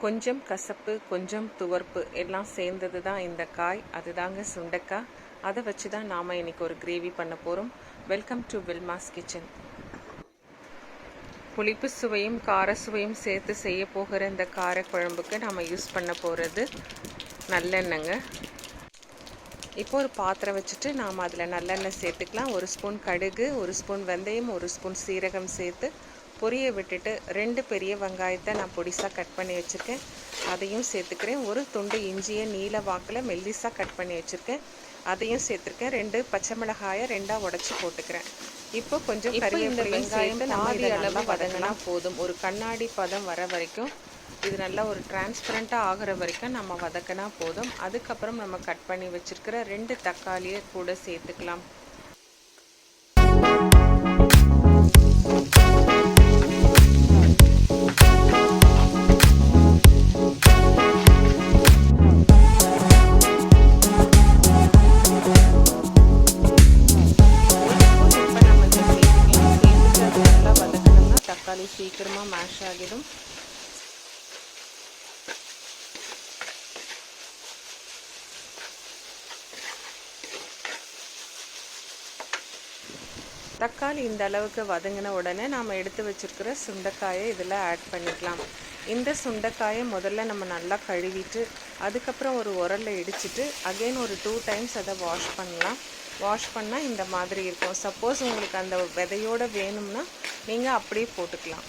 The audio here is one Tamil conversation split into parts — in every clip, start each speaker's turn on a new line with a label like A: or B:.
A: கொஞ்சம் கசப்பு கொஞ்சம் துவர்ப்பு எல்லாம் சேர்ந்தது தான் இந்த காய். அதுதாங்க சுண்டைக்காய். அதை வச்சு தான் நாம் இன்றைக்கி ஒரு கிரேவி பண்ண போகிறோம். Welcome to Wilma's kitchen. புளிப்பு சுவையும் கார சுவையும் சேர்த்து செய்ய போகிற இந்த காரக்குழம்புக்கு நம்ம யூஸ் பண்ண போகிறது நல்லெண்ணெய்ங்க. இப்போ ஒரு பாத்திரம் வச்சுட்டு நாம் அதில் நல்லெண்ணெய் சேர்த்துக்கலாம். 1 ஸ்பூன் கடுகு, 1 ஸ்பூன் வெந்தயம், 1 ஸ்பூன் சீரகம் சேர்த்து பொரிய விட்டுட்டு 2 பெரிய வெங்காயத்தை நான் பொடிசாக கட் பண்ணி வச்சுருக்கேன், அதையும் சேர்த்துக்கிறேன். ஒரு துண்டு இஞ்சியை நீல வாக்கில் மெல்லிசாக கட் பண்ணி வச்சுருக்கேன், அதையும் சேர்த்துருக்கேன். 2 பச்சை மிளகாயை 2ஆக உடச்சி போட்டுக்கிறேன். இப்போ கொஞ்சம் இந்த வெங்காயம் பாதி அளவு வதங்கினா போதும். ஒரு கண்ணாடி பதம் வர வரைக்கும், இது நல்லா ஒரு டிரான்ஸ்பரண்ட்டாக ஆகிற வரைக்கும் நம்ம வதக்கினா போதும். அதுக்கப்புறம் நம்ம கட் பண்ணி வச்சுருக்கிற 2 தக்காளியை கூட சேர்த்துக்கலாம். தக்காளி சீக்கிரமாக மேஷ் ஆகிடும். தக்காளி இந்த அளவுக்கு வதங்கின உடனே நாம் எடுத்து வச்சுருக்கிற சுண்டைக்காயை இதில் ஆட் பண்ணிக்கலாம். இந்த சுண்டைக்காயை முதல்ல நம்ம நல்லா கழுவிட்டு அதுக்கப்புறம் ஒரு உரலில் இடிச்சிட்டு அகெயின் ஒரு 2 டைம்ஸ் அதை வாஷ் பண்ணலாம். வாஷ் பண்ணால் இந்த மாதிரி இருக்கும். சப்போஸ் உங்களுக்கு அந்த விதையோடு வேணும்னா நீங்கள் அப்படியே போட்டுக்கலாம்.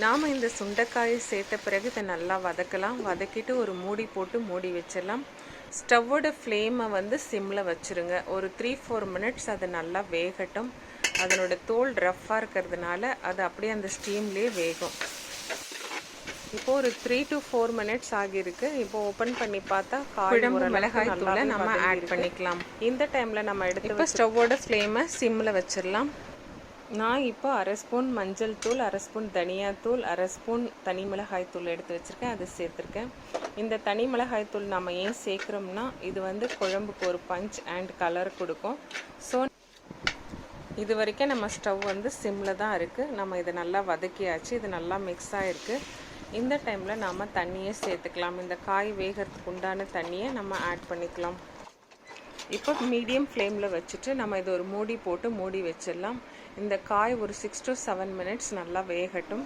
A: நாம் இந்த சுண்டைக்காயை சேர்த்த பிறகு இதை நல்லா வதக்கலாம். வதக்கிட்டு ஒரு மூடி போட்டு மூடி வச்சிடலாம். ஸ்டவ்வோட ஃப்ளேமை வந்து சிம்மில் வச்சுருங்க. ஒரு 3-4 மினிட்ஸ் அது நல்லா வேகட்டும். அதனோட தோல் ரஃப்பாக இருக்கிறதுனால அது அப்படியே அந்த ஸ்டீம்லேயே வேகும். இப்போது ஒரு 3 to 4 மினிட்ஸ் ஆகியிருக்கு. இப்போ ஓப்பன் பண்ணி பார்த்தா குழம்பு மிளகாய் தூளை நம்ம ஆட் பண்ணிக்கலாம். இந்த டைமில் நம்ம எடுத்து ஸ்டவ்வோட ஃப்ளேமை சிம்மில் வச்சிடலாம். நான் இப்போ 1/2 ஸ்பூன் மஞ்சள் தூள், 1/2 ஸ்பூன் தனியாத்தூள், 1/2 ஸ்பூன் தனி மிளகாய் தூள் எடுத்து வச்சுருக்கேன், அதை சேர்த்துருக்கேன். இந்த தனி மிளகாய் தூள் நம்ம ஏன் சேர்க்குறோம்னா இது வந்து குழம்புக்கு ஒரு பஞ்ச் அண்ட் கலர் கொடுக்கும். ஸோ இது வரைக்கும் நம்ம ஸ்டவ் வந்து சிம்மில் தான் இருக்குது. நம்ம இதை நல்லா வதக்கியாச்சு. இது நல்லா மிக்ஸ் ஆகிருக்கு. இந்த டைமில் நாம் தண்ணியை சேர்த்துக்கலாம். இந்த காய் வேகிறதுக்கு உண்டான தண்ணியை நம்ம ஆட் பண்ணிக்கலாம். இப்போ மீடியம் ஃப்ளேமில் வச்சுட்டு நம்ம இது ஒரு மூடி போட்டு மூடி வச்சிடலாம். இந்த காய் ஒரு 6 to 7 மினிட்ஸ் நல்லா வேகட்டும்.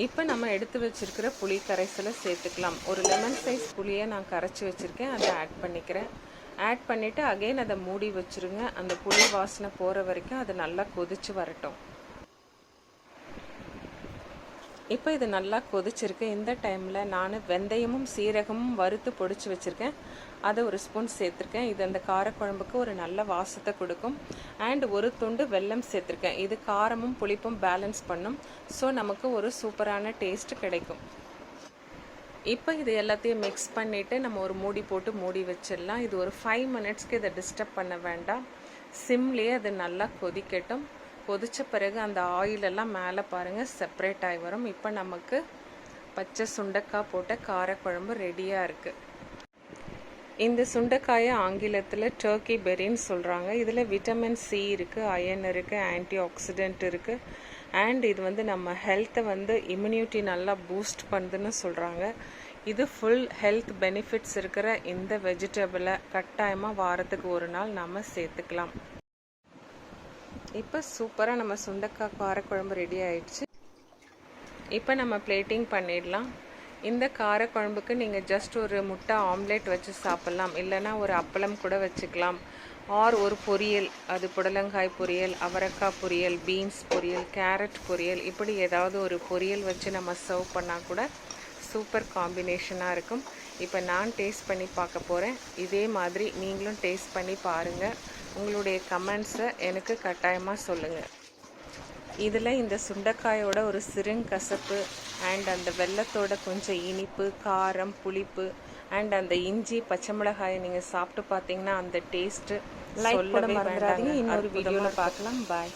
A: இப்போ நம்ம எடுத்து வச்சுருக்கிற புளி கரைசலை சேர்த்துக்கலாம். ஒரு லெமன் சைஸ் புளியை நான் கரைச்சி வச்சுருக்கேன், அதை ஆட் பண்ணிக்கிறேன். ஆட் பண்ணிவிட்டு அகெயின் அதை மூடி வச்சுருங்க. அந்த புளி வாசனை போகிற வரைக்கும் அது நல்லா கொதித்து வரட்டும். இப்போ இது நல்லா கொதிச்சிருக்கு. இந்த டைமில் நான் வெந்தயமும் சீரகமும் வறுத்து பொடிச்சு வச்சுருக்கேன், அதை 1 ஸ்பூன் சேர்த்துருக்கேன். இது அந்த காரக்குழம்புக்கு ஒரு நல்ல வாசத்தை கொடுக்கும். அண்ட் ஒரு துண்டு வெல்லம் சேர்த்துருக்கேன். இது காரமும் புளிப்பும் பேலன்ஸ் பண்ணும். ஸோ நமக்கு ஒரு சூப்பரான டேஸ்ட்டு கிடைக்கும். இப்போ இது எல்லாத்தையும் மிக்ஸ் பண்ணிவிட்டு நம்ம ஒரு மூடி போட்டு மூடி வச்சிடலாம். இது ஒரு 5 மினிட்ஸ்க்கு இதை டிஸ்டர்ப் பண்ண வேண்டாம். சிம்லேயே அது நல்லா கொதிக்கட்டும். கொதித்த பிறகு அந்த ஆயிலெல்லாம் மேலே பாருங்கள் செப்பரேட் ஆகி வரும். இப்போ நமக்கு பச்சை சுண்டைக்காய் போட்ட காரக்குழம்பு ரெடியாக இருக்குது. இந்த சுண்டைக்காயை ஆங்கிலத்தில் டர்க்கி பெரின்னு சொல்கிறாங்க. இதில் விட்டமின் சி இருக்குது, அயன் இருக்குது, ஆன்டி ஆக்சிடென்ட் இருக்குது. அண்ட் இது வந்து நம்ம ஹெல்த்தை வந்து இம்யூனிட்டி நல்லா பூஸ்ட் பண்ணுதுன்னு சொல்கிறாங்க. இது ஃபுல் ஹெல்த் பெனிஃபிட்ஸ் இருக்கிற இந்த வெஜிடபிளை கட்டாயமாக வாரத்துக்கு ஒரு நாள் நம்ம சேர்த்துக்கலாம். இப்போ சூப்பராக நம்ம சுண்டைக்காய் காரக்குழம்பு ரெடி ஆயிடுச்சு. இப்போ நம்ம பிளேட்டிங் பண்ணிடலாம். இந்த காரக்குழம்புக்கு நீங்கள் ஜஸ்ட் ஒரு முட்டை ஆம்லேட் வச்சு சாப்பிட்லாம், இல்லைனா ஒரு அப்பளம் கூட வச்சுக்கலாம். ஆர் ஒரு பொரியல், அது புடலங்காய் பொரியல், அவரைக்காய் பொரியல், பீன்ஸ் பொரியல், கேரட் பொரியல், இப்படி ஏதாவது ஒரு பொரியல் வச்சு நம்ம சர்வ் பண்ணால் கூட சூப்பர் காம்பினேஷனாக இருக்கும். இப்போ நான் டேஸ்ட் பண்ணி பார்க்க போகிறேன். இதே மாதிரி நீங்களும் டேஸ்ட் பண்ணி பாருங்கள். உங்களுடைய கமெண்ட்ஸை எனக்கு கட்டாயமாக சொல்லுங்கள். இதில் இந்த சுண்டைக்காயோட ஒரு சிறுங்கசப்பு அண்ட் அந்த வெல்லத்தோட கொஞ்சம் இனிப்பு, காரம், புளிப்பு அண்ட் அந்த இஞ்சி பச்சை மிளகாயை நீங்கள் சாப்பிட்டு பார்த்தீங்கன்னா அந்த டேஸ்ட்டு சொல்லவே வேண்டாம். இன்னொரு வீடியோவில் பார்க்கலாம். பாய்.